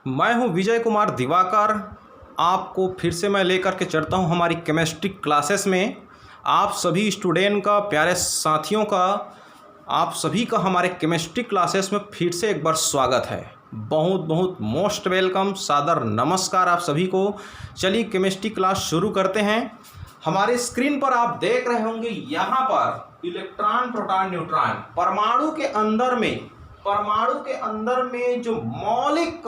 मैं हूं विजय कुमार दिवाकर। आपको फिर से मैं लेकर के चलता हूं हमारी केमिस्ट्री क्लासेस में। आप सभी स्टूडेंट का, प्यारे साथियों का, आप सभी का हमारे केमिस्ट्री क्लासेस में फिर से एक बार स्वागत है। बहुत बहुत मोस्ट वेलकम, सादर नमस्कार आप सभी को। चलिए केमिस्ट्री क्लास शुरू करते हैं। हमारे स्क्रीन पर आप देख रहे होंगे, यहाँ पर इलेक्ट्रॉन, प्रोटॉन, न्यूट्रॉन, परमाणु के अंदर में जो मौलिक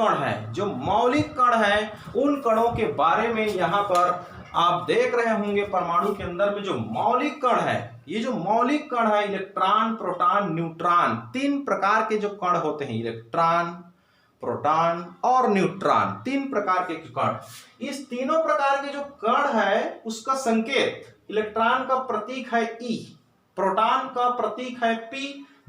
कण है उन कणों के बारे में यहाँ पर आप देख रहे होंगे। परमाणु के अंदर में जो मौलिक कण है, ये जो मौलिक कण है, इलेक्ट्रॉन, प्रोटॉन, न्यूट्रॉन, 3 प्रकार के जो कण होते हैं, इलेक्ट्रॉन, प्रोटॉन और न्यूट्रॉन, 3 प्रकार के कण। इस तीनों प्रकार के जो कण है उसका संकेत, इलेक्ट्रॉन का प्रतीक है E, प्रोटॉन का प्रतीक है P,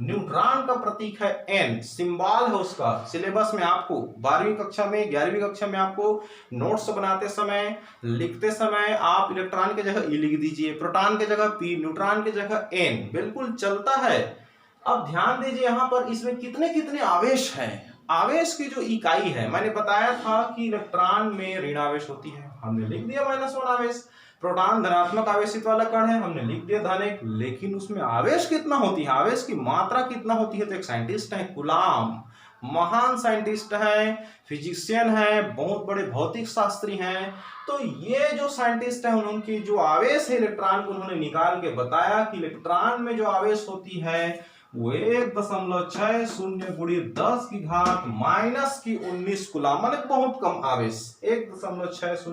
न्यूट्रॉन का प्रतीक है N, सिंबल है उसका। सिलेबस में आपको 12वीं कक्षा में, 11वीं कक्षा में आपको नोट्स बनाते समय, लिखते समय आप इलेक्ट्रॉन की जगह E लिख दीजिए, प्रोटॉन की जगह P, न्यूट्रॉन की जगह N, बिल्कुल चलता है। अब ध्यान दीजिए यहाँ पर इसमें कितने कितने आवेश हैं। आवेश की जो इकाई है, मैंने बताया था कि इलेक्ट्रॉन में ऋण आवेश होती है, हमने लिख दिया -1 आवेश। प्रोटॉन धनात्मक आवेशित वाला कण है, हमने लिख दिया धन 1। लेकिन उसमें आवेश कितना होती है, आवेश की मात्रा कितना होती है, तो एक साइंटिस्ट है कूलॉम, महान साइंटिस्ट है, फिजिशियन है, बहुत बड़े भौतिक शास्त्री हैं। तो ये जो साइंटिस्ट है उनकी जो आवेश है इलेक्ट्रॉन को उन्होंने निकाल के बताया कि इलेक्ट्रॉन में जो आवेश होती है वो 1.60 × 10⁻⁻19 कूलॉम, माने बहुत कम आवेश। 1.60 ×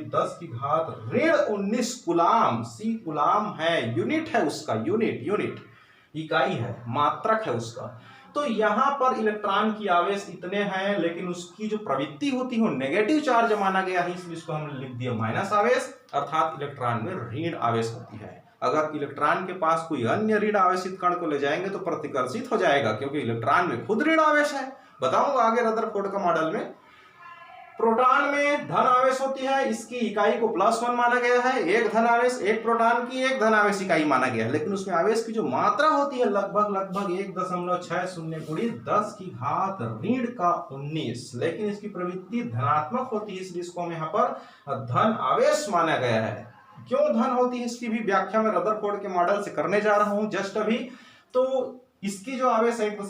10⁻⁻19 कूलॉम। सी कूलॉम है, यूनिट है उसका, यूनिट इकाई है, मात्रक है उसका। तो यहाँ पर इलेक्ट्रॉन की आवेश इतने हैं, लेकिन उसकी जो प्रवृत्ति होती है वो नेगेटिव चार्ज माना गया है, इसलिए इसको हमने लिख दिया माइनस आवेश, अर्थात इलेक्ट्रॉन में ऋण आवेश होती है। अगर इलेक्ट्रॉन के पास कोई अन्य ऋण आवेशित कण को ले जाएंगे तो प्रतिकर्षित हो जाएगा, क्योंकि इलेक्ट्रॉन में खुद ऋण आवेश है। बताऊंगा आगे रदरफोर्ड का मॉडल में। प्रोटॉन में धन आवेश होती है, इसकी इकाई को +1 माना गया है। एक धन आवेश, एक प्रोटॉन की एक धन आवेश इकाई माना गया है, लेकिन उसमें आवेश की जो मात्रा होती है लगभग 1.60 × 10⁻⁻19, लेकिन इसकी प्रवृत्ति धनात्मक होती है, इसलिए इसको हम यहाँ पर धन आवेश माना गया है। क्यों धन होती है इसकी भी व्याख्या मैं रदरफोर्ड के मॉडल से करने जा रहा हूं जस्ट अभी। तो इसकी जो आवेश है 1.60 ×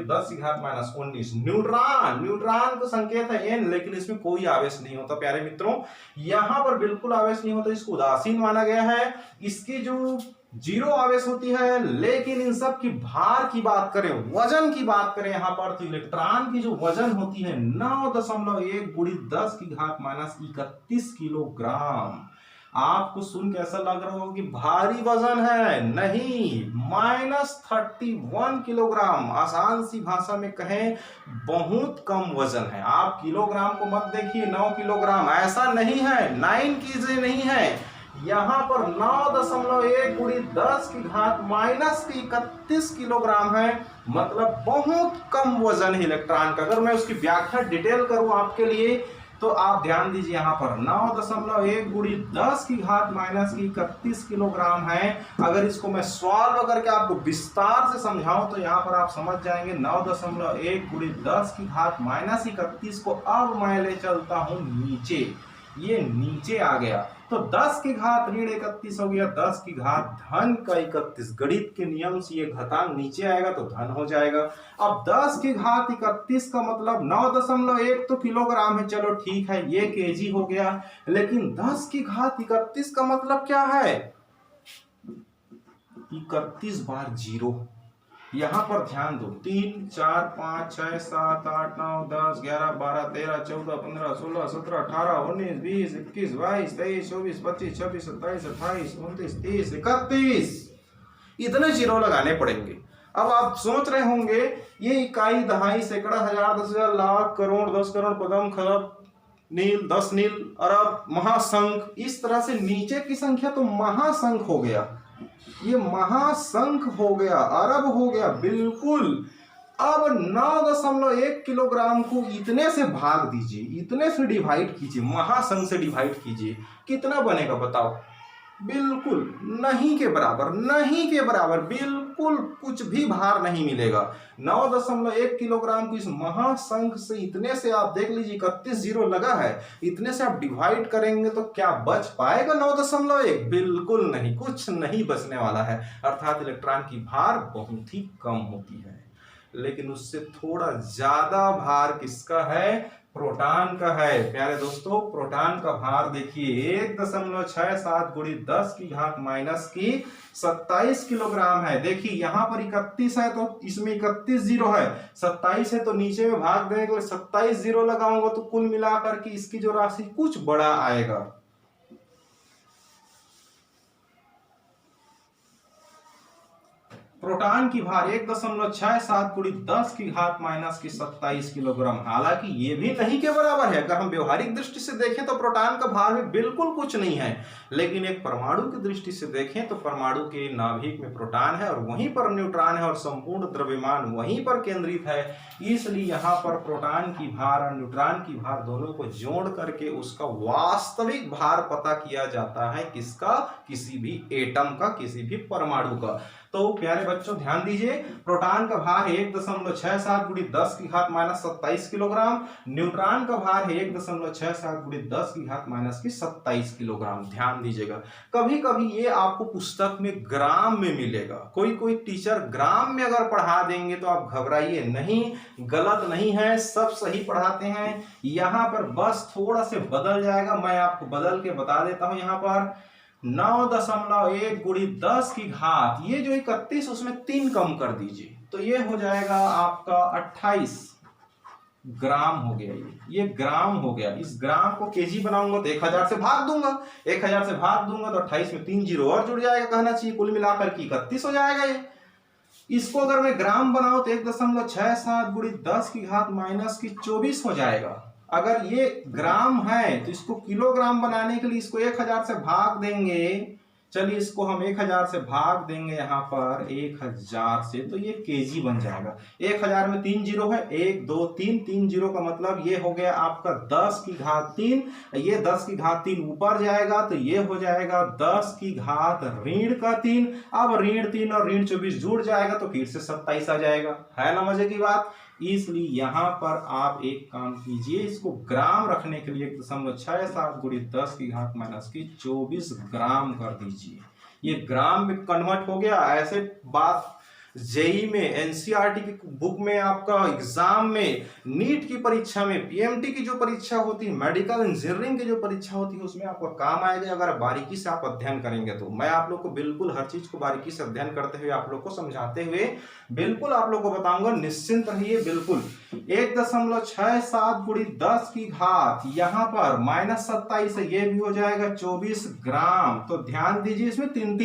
10⁻⁻19। न्यूट्रॉन का संकेत है N, लेकिन इसमें कोई आवेश नहीं होता प्यारे मित्रों, यहां पर बिल्कुल आवेश नहीं होता, इसको उदासीन माना गया है। इसकी जो 0 आवेश होती है, लेकिन इन सब की भार की बात करें, वजन की बात करें यहाँ पर, तो इलेक्ट्रॉन की जो वजन होती है 9.1 × 10⁻31 किलोग्राम। आपको सुन के ऐसा लग रहा होगा कि भारी वजन है, नहीं, -31 किलोग्राम। आसान सी भाषा में कहें, बहुत कम वजन है। आप किलोग्राम को मत देखिए, 9 किलोग्राम ऐसा नहीं है, 9 कीजिए नहीं है, यहाँ पर 9.1 × 10⁻31 किलोग्राम है, मतलब बहुत कम वजन है इलेक्ट्रॉन का। अगर मैं उसकी व्याख्या डिटेल करूं आपके लिए तो आप ध्यान दीजिए, यहाँ पर 9.1 × 10⁻31 किलोग्राम है। अगर इसको मैं सॉल्व करके आपको विस्तार से समझाऊं तो यहाँ पर आप समझ जाएंगे। 9.1 × 10⁻31 को अब मैं ले चलता हूं नीचे, ये नीचे आ गया तो 10⁻31 हो गया, 10⁻31। गणित के नियम से ये घातांक नीचे आएगा तो धन हो जाएगा। अब 10⁻31 का मतलब 9.1 तो किलोग्राम है, चलो ठीक है, ये केजी हो गया, लेकिन 10⁻31 का मतलब क्या है, 31 बार 0। यहां पर ध्यान दो, 3 4 5 6 7 8 9 10 11 12 13 14 15 16 17 18 19 20 21 22 23 24 25 26 27 28 29 30 31, इतने 0 लगाने पड़ेंगे। अब आप सोच रहे होंगे ये इकाई, दहाई, सैकड़ा, हजार, 10,000, लाख, करोड़, 10 करोड़, पदम, खरब, नील, 10 नील, अरब, महासंख, इस तरह से नीचे की संख्या तो महासंख हो गया, ये महासंख हो गया, अरब हो गया, बिल्कुल। अब 9.1 किलोग्राम को इतने से भाग दीजिए, इतने से डिवाइड कीजिए, महासंख से डिवाइड कीजिए, कितना बनेगा बताओ, बिल्कुल नहीं के बराबर, नहीं के बराबर, बिल्कुल बिल्कुल कुछ भी भार नहीं मिलेगा। 9.1 किलोग्राम की इस महाशंख से इतने से आप देख लीजिए 31 जीरो लगा है, इतने से आप डिवाइड करेंगे तो क्या बच पाएगा 9.1? बिल्कुल नहीं, कुछ नहीं बचने वाला है। अर्थात इलेक्ट्रॉन की भार बहुत ही कम होती है। लेकिन उससे थोड़ा ज्यादा भार किसका है? प्रोटॉन का है। प्यारे दोस्तों, प्रोटॉन का भार देखिए 1.67 गुणी 10 की घात माइनस की 27 किलोग्राम है। देखिए यहाँ पर 31 है तो इसमें 31 जीरो है, 27 है तो नीचे में भाग देने के लिए 27 जीरो लगाऊंगा तो कुल मिलाकर के इसकी जो राशि कुछ बड़ा आएगा। प्रोटॉन की भार 1.67 गुणी 10 की घात माइनस की 27 किलोग्राम। हालांकि ये भी नहीं के बराबर है। अगर हम व्यवहारिक दृष्टि से देखें तो प्रोटॉन का भार भी बिल्कुल कुछ नहीं है, लेकिन एक परमाणु की दृष्टि से देखें तो परमाणु के नाभिक में प्रोटॉन है और वहीं पर न्यूट्रॉन है और संपूर्ण द्रव्यमान वहीं पर केंद्रित है। इसलिए यहाँ पर प्रोटॉन की भार और न्यूट्रॉन की भार दोनों को जोड़ करके उसका वास्तविक भार पता किया जाता है। किसका? किसी भी एटम का, किसी भी परमाणु का। तो प्यारे बच्चों ध्यान दीजिए, प्रोटॉन का भार है 1.67 गुणी 10 की घात माइनस 27 किलोग्राम, न्यूट्रॉन का भार है 1.67 गुणी 10 की घात माइनस की 27 किलोग्राम। ध्यान दीजिएगा, कभी कभी ये आपको पुस्तक में ग्राम में मिलेगा। कोई टीचर ग्राम में अगर पढ़ा देंगे तो आप घबराइए नहीं, गलत नहीं है, सब सही पढ़ाते हैं। यहाँ पर बस थोड़ा से बदल जाएगा, मैं आपको बदल के बता देता हूं। यहाँ पर 9.1 गुणी 10 की घात, ये जो 31 उसमें 3 कम कर दीजिए तो ये हो जाएगा आपका 28 ग्राम हो गया। ये ग्राम हो गया। इस ग्राम को केजी बनाऊंगा तो 1000 से भाग दूंगा, 1000 से भाग दूंगा तो 28 में 3 जीरो और जुड़ जाएगा, कहना चाहिए कुल मिलाकर के 31 हो जाएगा। ये इसको अगर मैं ग्राम बनाऊं तो 1.67 गुणी 10 की घात माइनस की 24 हो जाएगा। अगर ये ग्राम है तो इसको किलोग्राम बनाने के लिए इसको 1000 से भाग देंगे। चलिए इसको हम 1000 से भाग देंगे यहाँ पर 1000 से तो ये केजी बन जाएगा। 1000 में 3 जीरो है, 1 2 3, 3 जीरो का मतलब ये हो गया आपका 10 की घात 3। ये 10 की घात 3 ऊपर जाएगा तो ये हो जाएगा 10 की घात ऋण का 3। अब ऋण 3 और ऋण 24 जुड़ जाएगा तो फिर से 27 आ जाएगा। है ना मजे की बात? इसलिए यहां पर आप एक काम कीजिए, इसको ग्राम रखने के लिए 1.67 गुणी 10 की घात माइनस की 24 ग्राम कर दीजिए। ये ग्राम में कन्वर्ट हो गया। ऐसे बात जेई में, एनसीईआरटी की बुक में, आपका एग्जाम में, नीट की परीक्षा में, पीएमटी की जो परीक्षा होती है, मेडिकल इंजीनियरिंग की जो परीक्षा होती है, उसमें आपका काम आएगा अगर बारीकी से आप अध्ययन करेंगे तो। मैं आप लोग को बिल्कुल हर चीज को बारीकी से अध्ययन करते हुए, आप लोग को समझाते हुए बिल्कुल आप लोग को बताऊंगा। निश्चिंत रहिए बिल्कुल। 1.67 गुणी 10 की घात यहाँ पर माइनस 27 है, ये भी हो जाएगा 24 ग्राम। तो ध्यान दीजिए, इसमें 3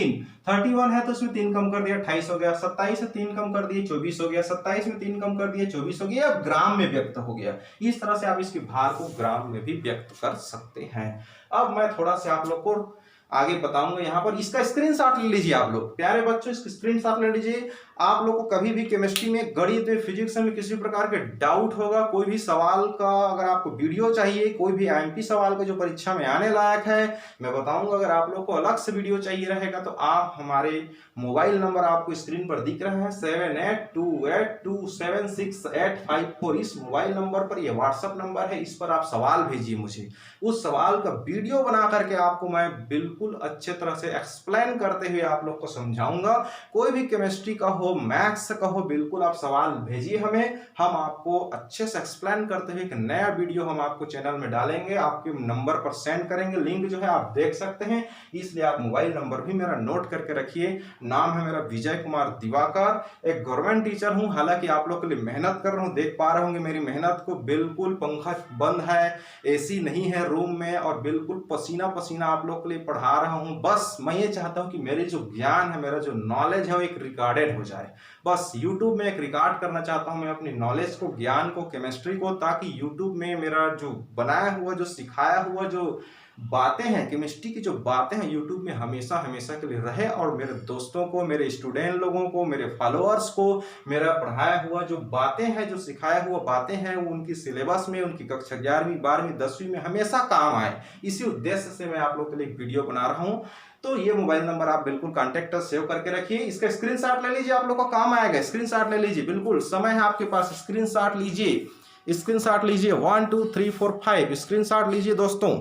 31 है तो इसमें 3 कम कर दिया 28 हो गया, 27 से 3 कम कर दिए 24 हो गया, 27 में 3 कम कर दिए 24 हो गया। अब ग्राम में व्यक्त हो गया। इस तरह से आप इसके भार को ग्राम में भी व्यक्त कर सकते हैं। अब मैं थोड़ा सा आप लोग को आगे बताऊंगा। यहाँ पर इसका स्क्रीनशॉट ले लीजिए आप लोग। प्यारे बच्चों, इसका स्क्रीनशॉट ले लीजिए। आप लोग को कभी भी केमिस्ट्री में, गणित में, फिजिक्स में किसी प्रकार के डाउट होगा, कोई भी सवाल का अगर आपको वीडियो चाहिए, कोई भी आईएमपी सवाल का जो परीक्षा में आने लायक है, मैं बताऊंगा। अगर आप लोग को अलग से वीडियो चाहिए रहेगा तो आप हमारे मोबाइल नंबर आपको स्क्रीन पर दिख रहा है 7828276854, इस मोबाइल नंबर पर, यह व्हाट्सएप नंबर है, इस पर आप सवाल भेजिए मुझे। उस सवाल का वीडियो बना करके आपको मैं बिल्कुल अच्छे तरह से एक्सप्लेन करते हुए आप लोग को समझाऊंगा। कोई भी केमिस्ट्री का हो, मैथ्स का हो, बिल्कुल आप सवाल भेजिए हमें, हम आपको अच्छे से एक्सप्लेन करते हुए एक नया वीडियो हम आपको चैनल में डालेंगे, आपके नंबर पर सेंड करेंगे। लिंक जो है आप देख सकते हैं, इसलिए आप मोबाइल नंबर भी मेरा नोट करके रखिए। नाम है मेरा विजय कुमार दिवाकर, एक गवर्नमेंट टीचर हूं। हालांकि आप लोग के लिए मेहनत कर रहा हूं, देख पा रहे होंगे मेरी मेहनत को। बिल्कुल पंखा बंद है, एसी नहीं है रूम में, और बिल्कुल पसीना पसीना आप लोग के लिए पढ़ा रहा हूं। बस मैं ये चाहता हूं कि मेरे जो ज्ञान है, मेरा जो नॉलेज है, वो एक रिकॉर्डेड हो जाए। बस यूट्यूब में एक रिकॉर्ड करना चाहता हूं मैं अपनी नॉलेज को, ज्ञान को, केमिस्ट्री को, ताकि यूट्यूब में मेरा जो बनाया हुआ, जो सिखाया हुआ, जो बातें हैं, केमिस्ट्री की जो बातें हैं यूट्यूब में हमेशा हमेशा के लिए रहे और मेरे दोस्तों को, मेरे स्टूडेंट लोगों को, मेरे फॉलोअर्स को मेरा पढ़ाया हुआ जो बातें हैं, जो सिखाया हुआ बातें हैं वो उनकी सिलेबस में, उनकी कक्षा 11वीं 12वीं 10वीं में हमेशा काम आए। इसी उद्देश्य से मैं आप लोग के लिए एक वीडियो बना रहा हूँ। तो ये मोबाइल नंबर आप बिल्कुल कॉन्टेक्ट सेव करके रखिए, इसका स्क्रीनशॉट ले लीजिए, आप लोग का काम आएगा। स्क्रीनशॉट ले लीजिए, बिल्कुल समय है आपके पास, स्क्रीनशॉट लीजिए, स्क्रीनशॉट लीजिए 1 2 3 4 5 स्क्रीनशॉट लीजिए दोस्तों।